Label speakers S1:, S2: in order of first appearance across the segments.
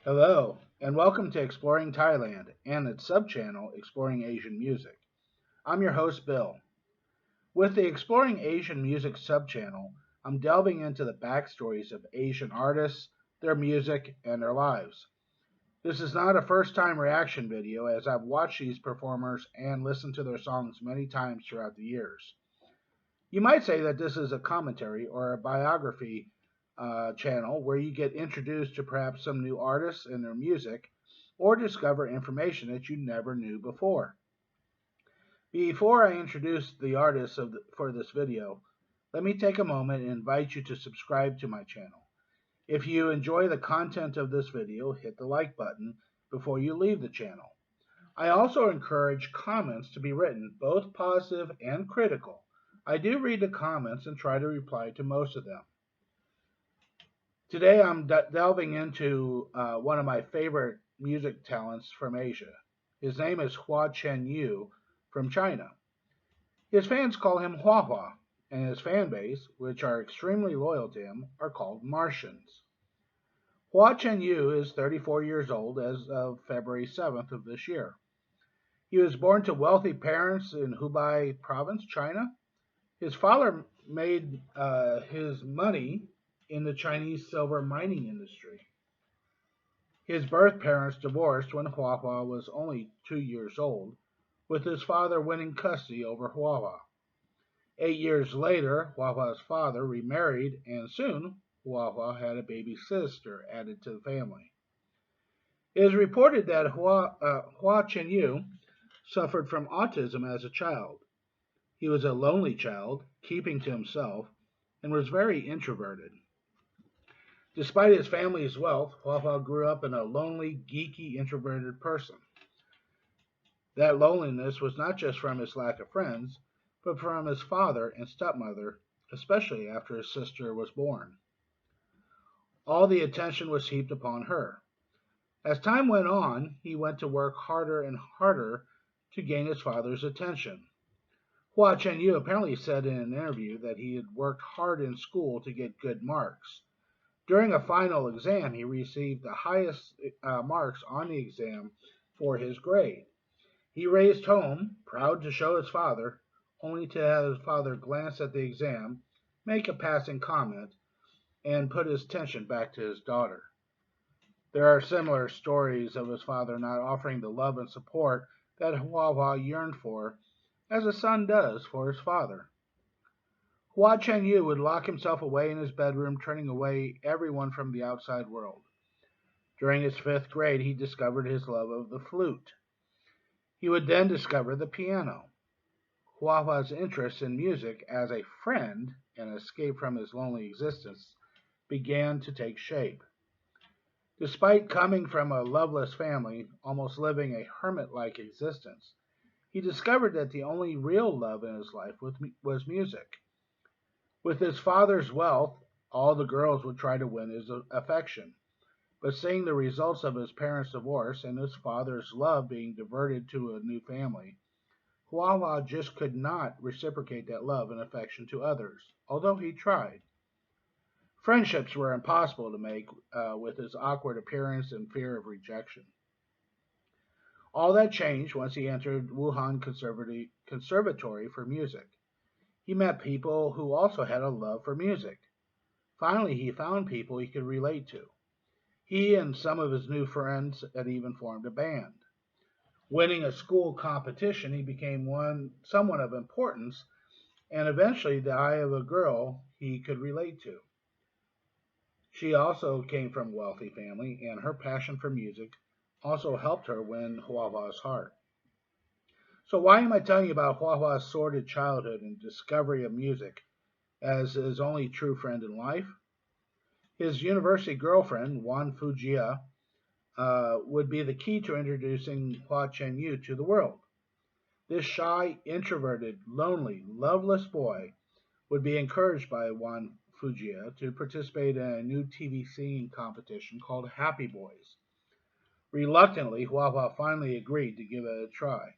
S1: Hello, and welcome to Exploring Thailand and its subchannel Exploring Asian Music. I'm your host, Bill. With the Exploring Asian Music subchannel, I'm delving into the backstories of Asian artists, their music, and their lives. This is not a first time reaction video, as I've watched these performers and listened to their songs many times throughout the years. You might say that this is a commentary or a biography channel where you get introduced to perhaps some new artists and their music or discover information that you never knew before. Before I introduce the artists for this video, let me take a moment and invite you to subscribe to my channel. If you enjoy the content of this video, hit the like button before you leave the channel. I also encourage comments to be written, both positive and critical. I do read the comments and try to reply to most of them. Today I'm delving into one of my favorite music talents from Asia. His name is Hua Chenyu from China. His fans call him Hua Hua, and his fan base, which are extremely loyal to him, are called Martians. Hua Chenyu is 34 years old as of February 7th of this year. He was born to wealthy parents in Hubei province, China. His father made his money in the Chinese silver mining industry. His birth parents divorced when Hua Hua was only 2 years old, with his father winning custody over Hua Hua. 8 years later, Hua Hua's father remarried, and soon Hua Hua had a baby sister added to the family. It is reported that Hua Chenyu suffered from autism as a child. He was a lonely child, keeping to himself, and was very introverted. Despite his family's wealth, Hua Hua grew up in a lonely, geeky, introverted person. That loneliness was not just from his lack of friends, but from his father and stepmother, especially after his sister was born. All the attention was heaped upon her. As time went on, he went to work harder and harder to gain his father's attention. Hua Chenyu apparently said in an interview that he had worked hard in school to get good marks. During a final exam, he received the highest marks on the exam for his grade. He raced home, proud to show his father, only to have his father glance at the exam, make a passing comment, and put his attention back to his daughter. There are similar stories of his father not offering the love and support that Hua Hua yearned for, as a son does for his father. Hua Chenyu would lock himself away in his bedroom, turning away everyone from the outside world. During his 5th grade, he discovered his love of the flute. He would then discover the piano. Hua Hua's interest in music as a friend and escape from his lonely existence began to take shape. Despite coming from a loveless family, almost living a hermit-like existence, he discovered that the only real love in his life was music. With his father's wealth, all the girls would try to win his affection. But seeing the results of his parents' divorce and his father's love being diverted to a new family, Hua Hua just could not reciprocate that love and affection to others, although he tried. Friendships were impossible to make with his awkward appearance and fear of rejection. All that changed once he entered Wuhan Conservatory for Music. He met people who also had a love for music. Finally, he found people he could relate to. He and some of his new friends had even formed a band. Winning a school competition, he became someone of importance, and eventually the eye of a girl he could relate to. She also came from a wealthy family, and her passion for music also helped her win Hua Hua's heart. So why am I telling you about Hua Hua's sordid childhood and discovery of music as his only true friend in life? His university girlfriend, Wan Fujia, would be the key to introducing Hua Chenyu to the world. This shy, introverted, lonely, loveless boy would be encouraged by Wan Fujia to participate in a new TV singing competition called Happy Boys. Reluctantly, Hua Hua finally agreed to give it a try.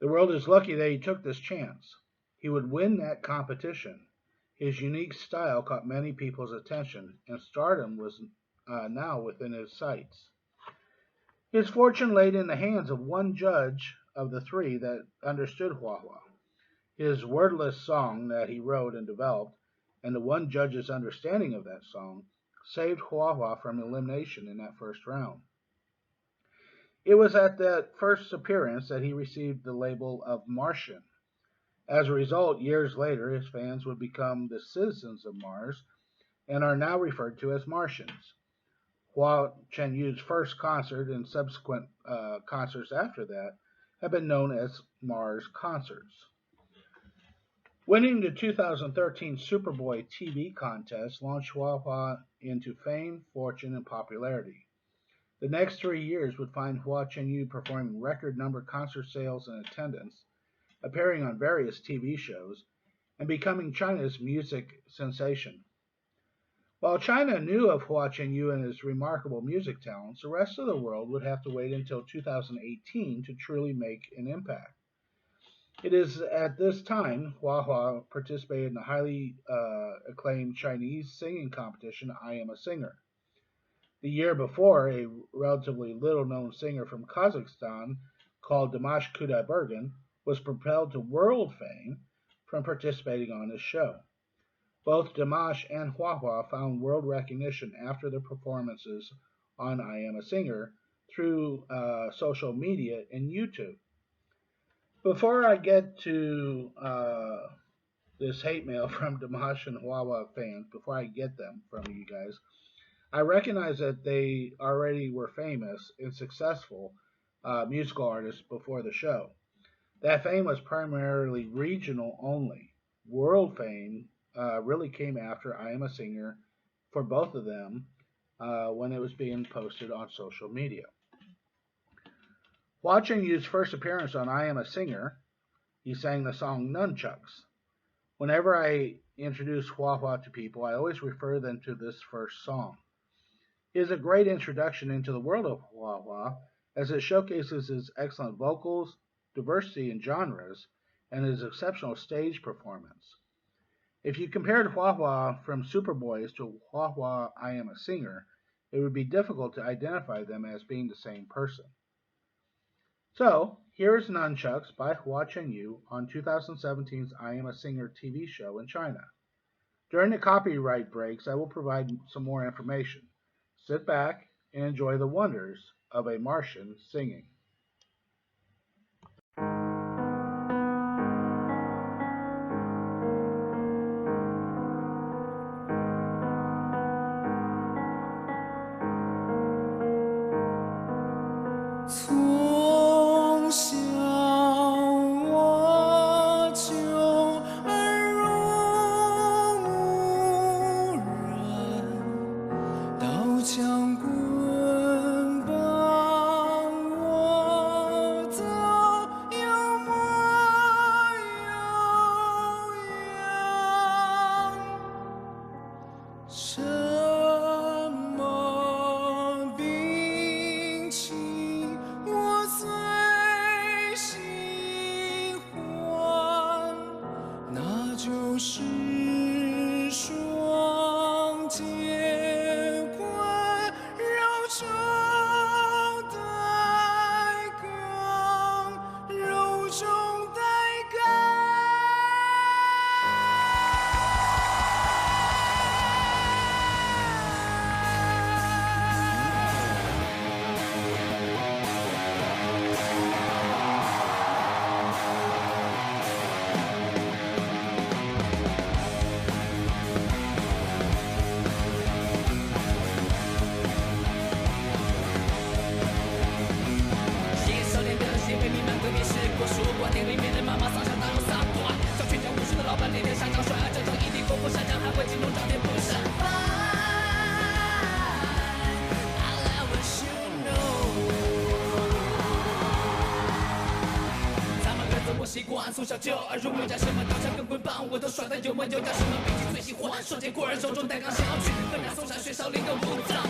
S1: The world is lucky that he took this chance. He would win that competition. His unique style caught many people's attention, and stardom was now within his sights. His fortune laid in the hands of one judge of the three that understood Hua Hua. His wordless song that he wrote and developed, and the one judge's understanding of that song, saved Hua Hua from elimination in that first round. It was at that first appearance that he received the label of Martian. As a result, years later, his fans would become the citizens of Mars and are now referred to as Martians. Hua Chenyu's first concert and subsequent concerts after that have been known as Mars concerts. Winning the 2013 Superboy TV contest launched Hua Hua into fame, fortune, and popularity. The next 3 years would find Hua Chenyu performing record number concert sales and attendance, appearing on various TV shows, and becoming China's music sensation. While China knew of Hua Chenyu and his remarkable music talents, the rest of the world would have to wait until 2018 to truly make an impact. It is at this time Hua Hua participated in the highly acclaimed Chinese singing competition I Am a Singer. The year before, a relatively little-known singer from Kazakhstan called Dimash Kudaibergen was propelled to world fame from participating on this show. Both Dimash and Hua Hua found world recognition after their performances on I Am a Singer through social media and YouTube. Before I get to this hate mail from Dimash and Hua Hua fans, before I get them from you guys, I recognize that they already were famous and successful musical artists before the show. That fame was primarily regional only. World fame really came after I Am a Singer for both of them when it was being posted on social media. Hua Chenyu's first appearance on I Am a Singer, he sang the song Nunchucks. Whenever I introduce Hua Hua to people, I always refer them to this first song. It is a great introduction into the world of Hua Hua, as it showcases his excellent vocals, diversity in genres, and his exceptional stage performance. If you compared Hua Hua from Superboys to Hua Hua I Am a Singer, it would be difficult to identify them as being the same person. So, here is Nunchucks by Hua Chenyu on 2017's I Am a Singer TV show in China. During the copyright breaks, I will provide some more information. Sit back and enjoy the wonders of a Martian singing.
S2: 从小我就耳濡目染，刀枪棍棒我都有模有样。什么兵器我最喜欢，那就是双截棍，肉中带钢，肉中带钢。 少年的血被弥漫，革命是过说过，店里面的妈妈桑上大肉洒脱，小全家无数的老板天天上涨帅，这种一地国富山江还会进入涨跌不散。咱们各自我习惯，从小就耳濡目染，什么刀枪跟棍棒我都耍得有模有样，什么兵器最喜欢，双截棍，手中带钢，想要去奔南嵩山学少林跟武藏。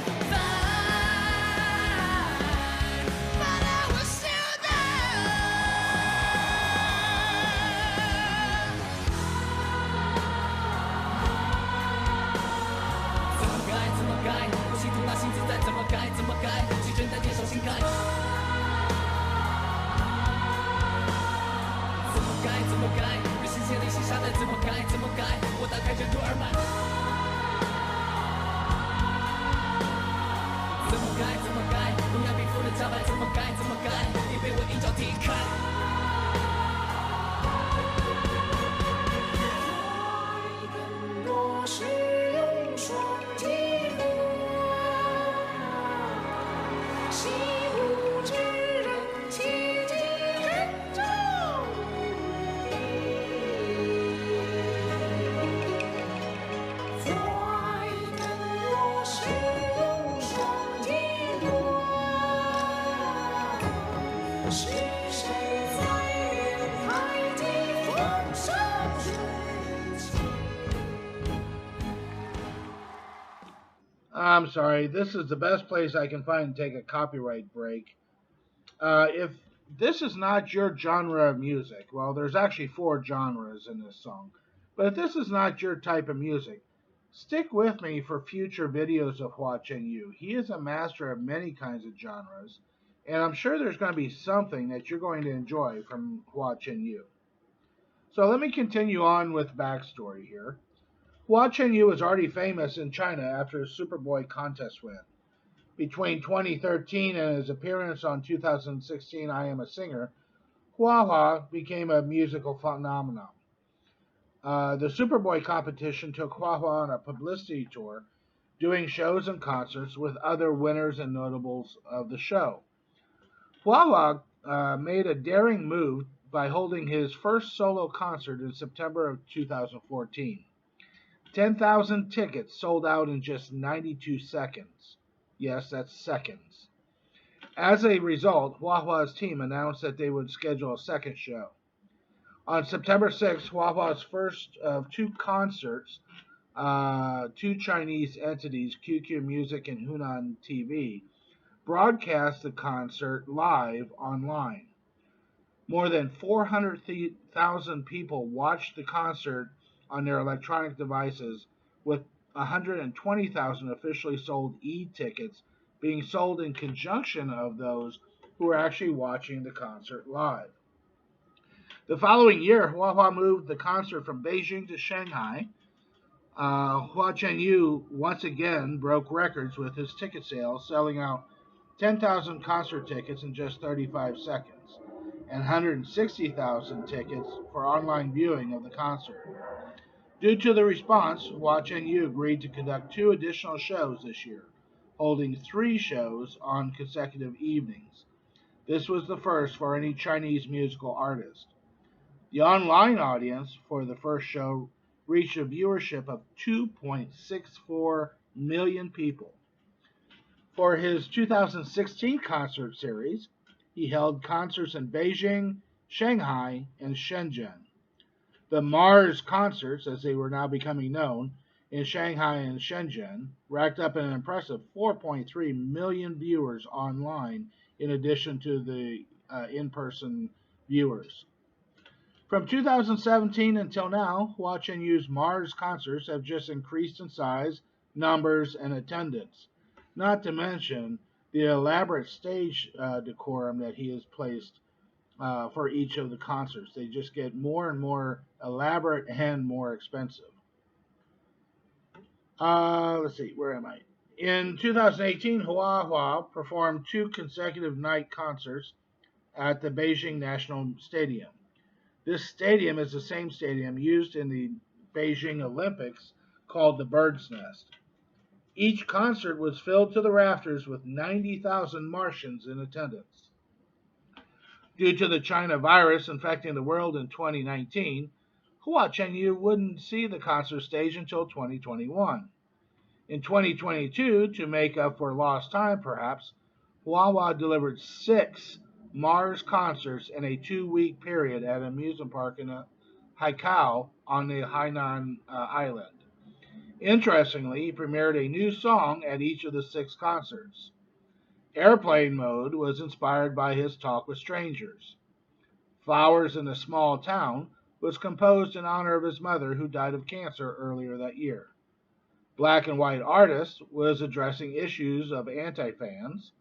S2: 怎么改？我心中那心怎么改？怎么改？东亚病夫的招牌怎么改？怎么改？你被我一脚踢开。更多是用双体习武之人，奇迹人中无敌。再更多是用双体是谁在人海底风沙追击
S1: I'm sorry, this is the best place I can find to take a copyright break. If this is not your genre of music, well, there's actually 4 genres in this song, but if this is not your type of music, stick with me for future videos of Hua Chenyu. He is a master of many kinds of genres, and I'm sure there's going to be something that you're going to enjoy from Hua Chenyu. So let me continue on with backstory here. Hua Chenyu was already famous in China after his Superboy contest win. Between 2013 and his appearance on 2016 I Am a Singer, Hua Hua became a musical phenomenon. The Superboy competition took Hua Hua on a publicity tour, doing shows and concerts with other winners and notables of the show. Hua Hua made a daring move by holding his first solo concert in September of 2014. 10,000 tickets sold out in just 92 seconds. Yes, that's seconds. As a result, Hua Hua's team announced that they would schedule a second show. On September 6th, Hua Hua's first of 2 concerts, 2 Chinese entities, QQ Music and Hunan TV, broadcast the concert live online. More than 400,000 people watched the concert on their electronic devices, with 120,000 officially sold e-tickets being sold in conjunction of those who were actually watching the concert live. The following year, Hua Hua moved the concert from Beijing to Shanghai. Hua Chenyu once again broke records with his ticket sales, selling out 10,000 concert tickets in just 35 seconds, and 160,000 tickets for online viewing of the concert. Due to the response, Hua Chenyu agreed to conduct 2 additional shows this year, holding 3 shows on consecutive evenings. This was the first for any Chinese musical artist. The online audience for the first show reached a viewership of 2.64 million people. For his 2016 concert series, he held concerts in Beijing, Shanghai, and Shenzhen. The Mars concerts, as they were now becoming known, in Shanghai and Shenzhen, racked up an impressive 4.3 million viewers online, in addition to the in-person viewers. From 2017 until now, Hua Chenyu's Mars concerts have just increased in size, numbers, and attendance, not to mention the elaborate stage decorum that he has placed for each of the concerts. They just get more and more elaborate and more expensive. Let's see, where am I? In 2018, Hua Hua performed 2 consecutive night concerts at the Beijing National Stadium. This stadium is the same stadium used in the Beijing Olympics, called the Bird's Nest. Each concert was filled to the rafters with 90,000 Martians in attendance. Due to the China virus infecting the world in 2019, Hua Chenyu wouldn't see the concert stage until 2021. In 2022, to make up for lost time perhaps, Hua Hua delivered 6 Mars concerts in a 2-week period at an amusement park in Haikou on the Hainan Island. Interestingly, he premiered a new song at each of the 6 concerts. Airplane Mode was inspired by his talk with strangers. Flowers in a Small Town was composed in honor of his mother, who died of cancer earlier that year. Black and White Artist was addressing issues of anti-fans.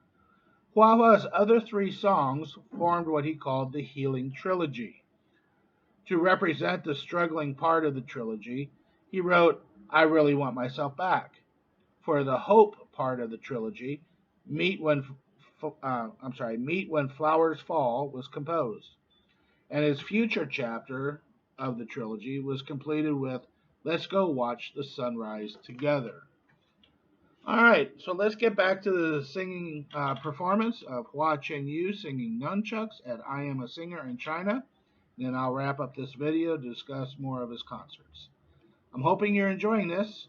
S1: Hua Hua's other 3 songs formed what he called the Healing Trilogy. To represent the struggling part of the trilogy, he wrote I Really Want Myself Back. For the Hope part of the trilogy, Meet When Meet When Flowers Fall was composed, and his future chapter of the trilogy was completed with Let's Go Watch the Sunrise Together. All right, so let's get back to the singing performance of Hua Chenyu singing Nunchucks at I Am a Singer in China. Then I'll wrap up this video to discuss more of his concerts. I'm hoping you're enjoying this,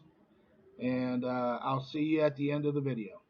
S1: and I'll see you at the end of the video.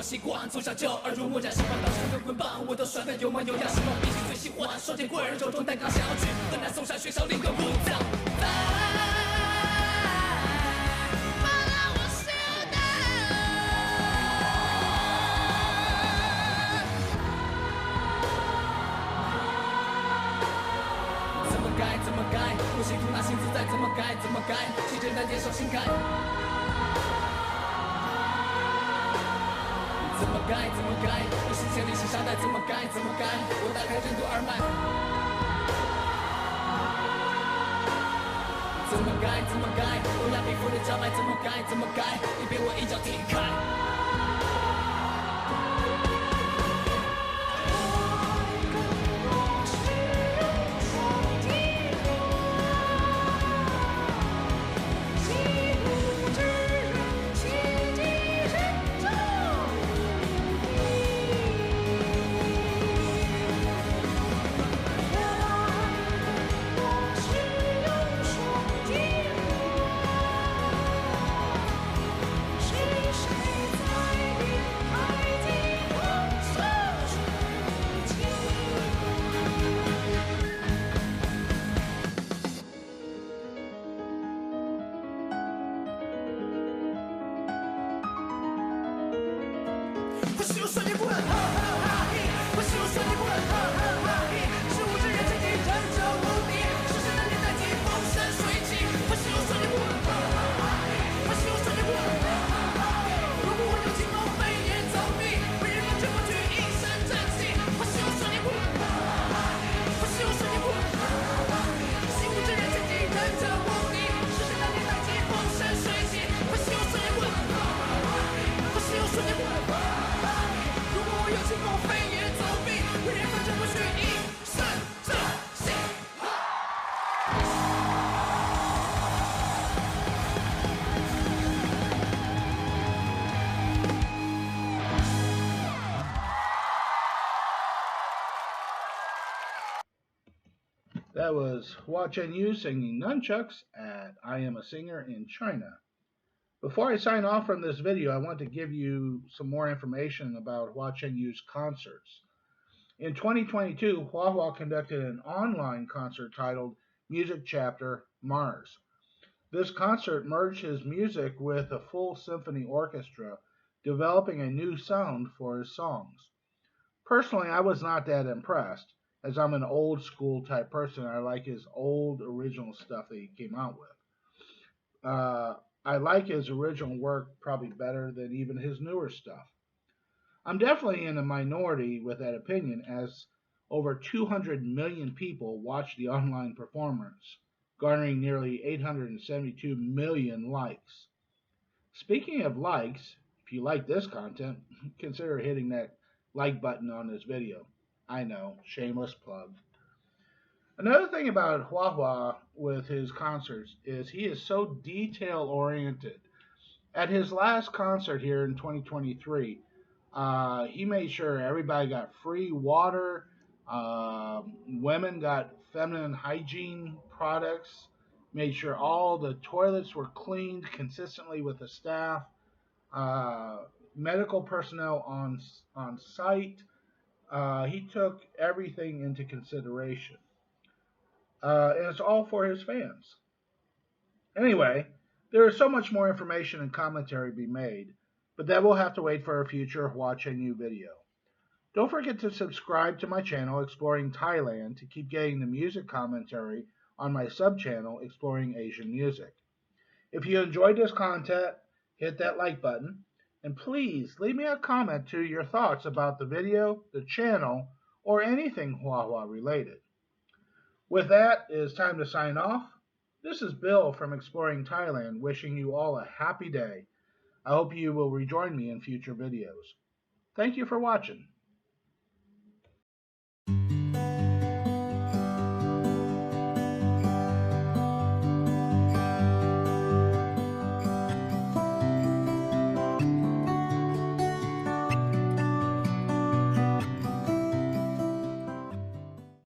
S1: 习惯从小就耳濡目染，喜欢到处跟棍棒，我都甩得有模有样。什么兵器最喜欢？双截棍，手中单杠，想要去河南嵩山学少林个武藏。怎么改？怎么改？不心痛那心自在，怎么改？怎么改？气质难接受心改。 怎么改？怎么改？有心千里心沙袋，怎么改？怎么改？我打开任督二脉。怎么改？怎么改？我压皮肤的脚脉，怎么改？怎么改？你被我一脚踢开。 不是我说你不能，哈哈哈嘿！不是我说你不能，哈哈哈嘿！是无知人间地，人者无敌，是谁让你代替风生水起？不是我说你不能，哈哈哈嘿！不是我说你不能，哈哈哈嘿！如果我有金毛飞檐走壁，为人民绝不惧一身正气。不是我说你不能，哈哈哈嘿！不是我说你不能，哈哈哈嘿！是无知人间地，人者无敌，是谁让你代替风生水起？不是我说你不能，哈哈哈嘿！不是我说你不能。 有情风飞檐走壁，为人反正不惧一身正气。That was Hua Chenyu singing Nunchucks at I Am a Singer in China. Before I sign off from this video, I want to give you some more information about Hua Chenyu's concerts. In 2022, Hua Hua conducted an online concert titled Music Chapter Mars. This concert merged his music with a full symphony orchestra, developing a new sound for his songs. Personally, I was not that impressed, as I'm an old school type person. I like his old original stuff that he came out with. I like his original work probably better than even his newer stuff. I'm definitely in a minority with that opinion, as over 200 million people watched the online performance, garnering nearly 872 million likes. Speaking of likes, if you like this content, consider hitting that like button on this video. I know, shameless plug. Another thing about Hua Hua with his concerts is he is so detail oriented. At his last concert here in 2023, he made sure everybody got free water, women got feminine hygiene products, made sure all the toilets were cleaned consistently with the staff, medical personnel on site. He took everything into consideration. And it's all for his fans. Anyway, there is so much more information and commentary to be made, but that will have to wait for a future Hua Chenyu video. Don't forget to subscribe to my channel Exploring Thailand to keep getting the music commentary on my sub-channel Exploring Asian Music. If you enjoyed this content, hit that like button, and please leave me a comment to your thoughts about the video, the channel, or anything Hua Hua related. With that, it is time to sign off. This is Bill from Exploring Thailand wishing you all a happy day. I hope you will rejoin me in future videos. Thank you for watching.